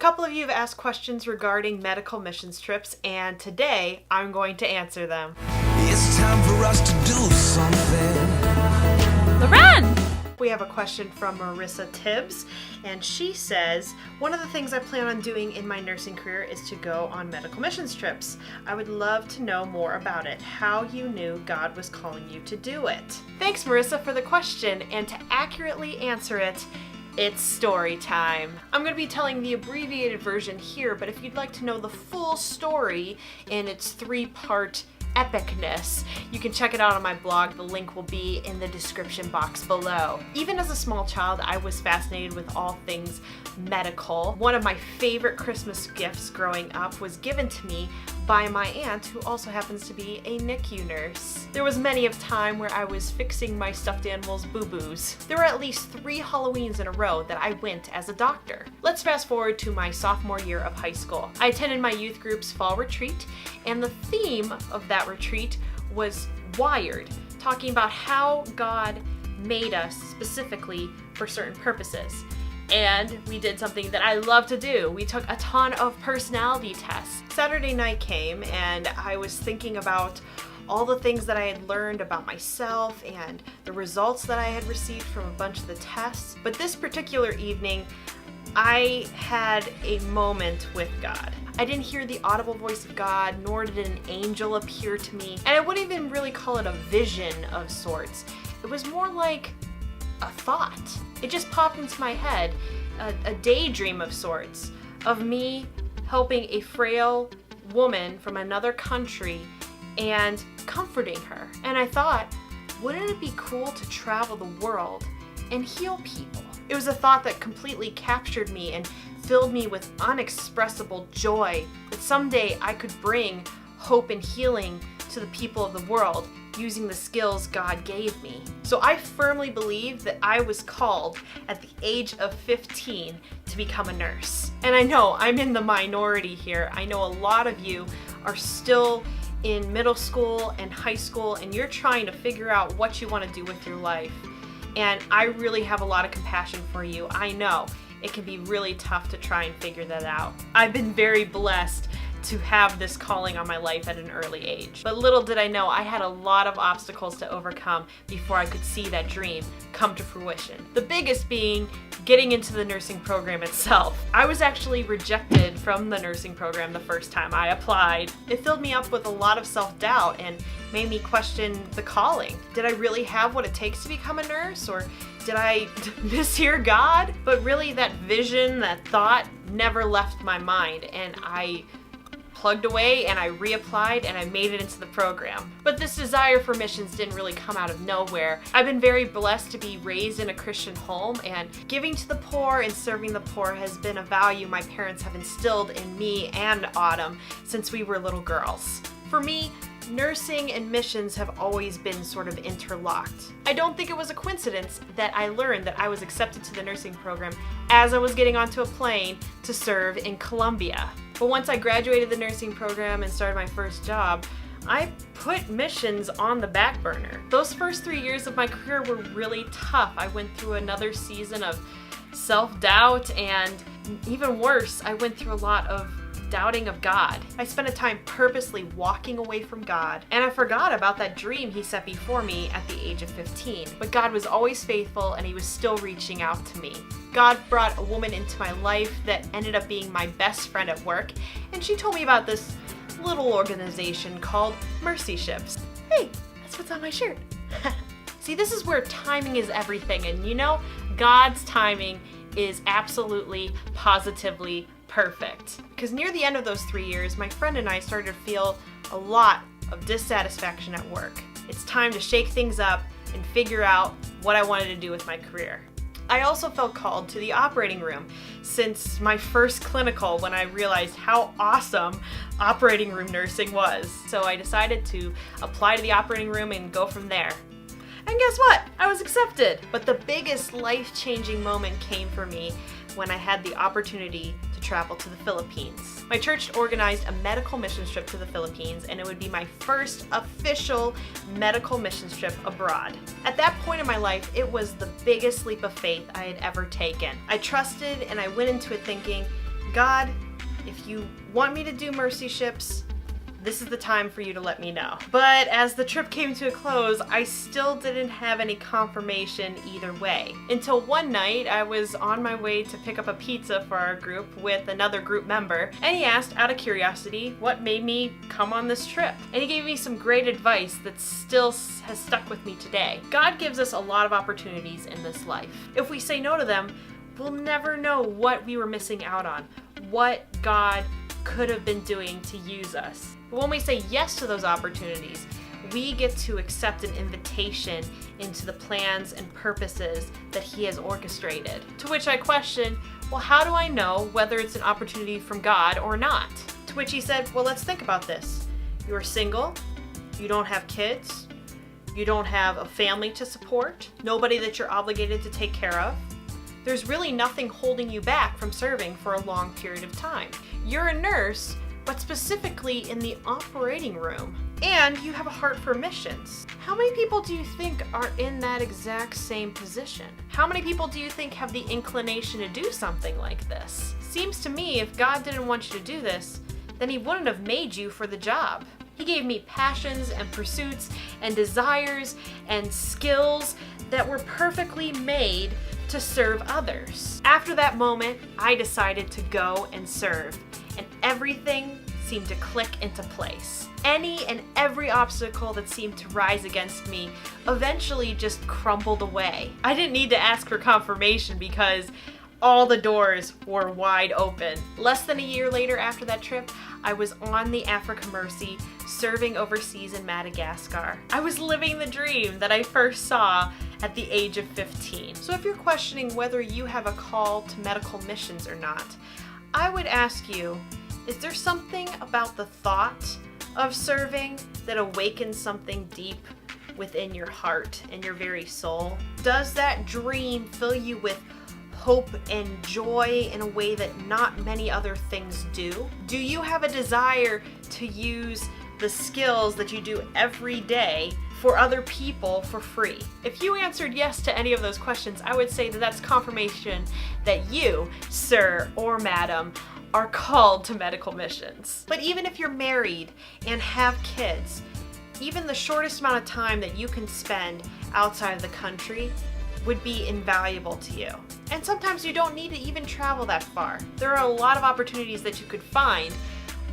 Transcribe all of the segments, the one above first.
couple of you have asked questions regarding medical missions trips, and today I'm going to answer them. It's time for us to do something. Loren! We have a question from Marissa Tibbs, and she says, one of the things I plan on doing in my nursing career is to go on medical missions trips. I would love to know more about it, how you knew God was calling you to do it. Thanks, Marissa, for the question, and to accurately answer it, it's story time. I'm going to be telling the abbreviated version here, but if you'd like to know the full story in its three-part epicness, you can check it out on my blog. The link will be in the description box below. Even as a small child, I was fascinated with all things medical. One of my favorite Christmas gifts growing up was given to me by my aunt, who also happens to be a NICU nurse. There was many a time where I was fixing my stuffed animals' boo-boos. There were at least 3 Halloweens in a row that I went as a doctor. Let's fast forward to my sophomore year of high school. I attended my youth group's fall retreat, and the theme of that retreat was Wired, talking about how God made us specifically for certain purposes. And we did something that I love to do. We took a ton of personality tests. Saturday night came, and I was thinking about all the things that I had learned about myself and the results that I had received from a bunch of the tests. But this particular evening, I had a moment with God. I didn't hear the audible voice of God, nor did an angel appear to me. And I wouldn't even really call it a vision of sorts. It was more like a thought. It just popped into my head, a daydream of sorts, of me helping a frail woman from another country and comforting her. And I thought, wouldn't it be cool to travel the world and heal people? It was a thought that completely captured me and filled me with unexpressible joy that someday I could bring hope and healing to the people of the world using the skills God gave me. So I firmly believe that I was called at the age of 15 to become a nurse. And I know I'm in the minority here. I know a lot of you are still in middle school and high school, and you're trying to figure out what you want to do with your life. And I really have a lot of compassion for you. I know it can be really tough to try and figure that out. I've been very blessed to have this calling on my life at an early age. But little did I know, I had a lot of obstacles to overcome before I could see that dream come to fruition. The biggest being getting into the nursing program itself. I was actually rejected from the nursing program the first time I applied. It filled me up with a lot of self-doubt and made me question the calling. Did I really have what it takes to become a nurse, or did I mishear God? But really, that vision, that thought never left my mind, and I plugged away and I reapplied and I made it into the program. But this desire for missions didn't really come out of nowhere. I've been very blessed to be raised in a Christian home, and giving to the poor and serving the poor has been a value my parents have instilled in me and Autumn since we were little girls. For me, nursing and missions have always been sort of interlocked. I don't think it was a coincidence that I learned that I was accepted to the nursing program as I was getting onto a plane to serve in Colombia. But once I graduated the nursing program and started my first job, I put missions on the back burner. Those first 3 years of my career were really tough. I went through another season of self-doubt, and even worse, I went through a lot of doubting of God. I spent a time purposely walking away from God, and I forgot about that dream He set before me at the age of 15. But God was always faithful, and He was still reaching out to me. God brought a woman into my life that ended up being my best friend at work, and she told me about this little organization called Mercy Ships. Hey, that's what's on my shirt. See, this is where timing is everything, and you know, God's timing is absolutely, positively perfect. Because near the end of those 3 years, my friend and I started to feel a lot of dissatisfaction at work. It's time to shake things up and figure out what I wanted to do with my career. I also felt called to the operating room since my first clinical, when I realized how awesome operating room nursing was. So I decided to apply to the operating room and go from there. And guess what? I was accepted. But the biggest life-changing moment came for me when I had the opportunity to travel to the Philippines. My church organized a medical missions trip to the Philippines, and it would be my first official medical missions trip abroad. At that point in my life, it was the biggest leap of faith I had ever taken. I trusted, and I went into it thinking, God, if you want me to do mercy ships, this is the time for you to let me know. But as the trip came to a close, I still didn't have any confirmation either way. Until one night, I was on my way to pick up a pizza for our group with another group member, and he asked, out of curiosity, what made me come on this trip. And he gave me some great advice that still has stuck with me today. God gives us a lot of opportunities in this life. If we say no to them, we'll never know what we were missing out on, what God could have been doing to use us. But when we say yes to those opportunities, we get to accept an invitation into the plans and purposes that He has orchestrated. To which I question, well, how do I know whether it's an opportunity from God or not? To which he said, well, let's think about this. You're single, you don't have kids, you don't have a family to support, nobody that you're obligated to take care of. There's really nothing holding you back from serving for a long period of time. You're a nurse, but specifically in the operating room. And you have a heart for missions. How many people do you think are in that exact same position? How many people do you think have the inclination to do something like this? Seems to me if God didn't want you to do this, then He wouldn't have made you for the job. He gave me passions and pursuits and desires and skills that were perfectly made to serve others. After that moment, I decided to go and serve, and everything seemed to click into place. Any and every obstacle that seemed to rise against me eventually just crumbled away. I didn't need to ask for confirmation because all the doors were wide open. Less than a year later after that trip, I was on the Africa Mercy serving overseas in Madagascar. I was living the dream that I first saw at the age of 15. So if you're questioning whether you have a call to medical missions or not, I would ask you, is there something about the thought of serving that awakens something deep within your heart and your very soul? Does that dream fill you with hope and joy in a way that not many other things do? Do you have a desire to use the skills that you do every day for other people for free? If you answered yes to any of those questions, I would say that that's confirmation that you, sir or madam, are called to medical missions. But even if you're married and have kids, even the shortest amount of time that you can spend outside of the country would be invaluable to you. And sometimes you don't need to even travel that far. There are a lot of opportunities that you could find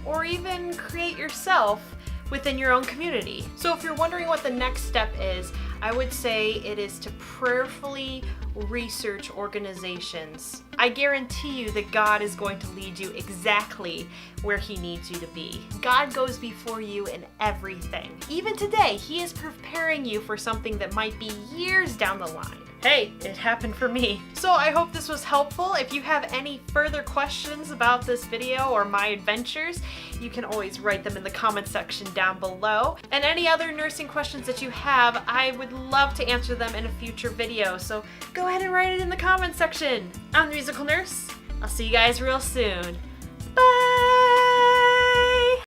or even create yourself within your own community. So if you're wondering what the next step is, I would say it is to prayerfully research organizations. I guarantee you that God is going to lead you exactly where He needs you to be. God goes before you in everything. Even today, He is preparing you for something that might be years down the line. Hey, it happened for me. So I hope this was helpful. If you have any further questions about this video or my adventures, you can always write them in the comment section down below. And any other nursing questions that you have, I would love to answer them in a future video. So go ahead and write it in the comment section. I'm the Musical Nurse. I'll see you guys real soon.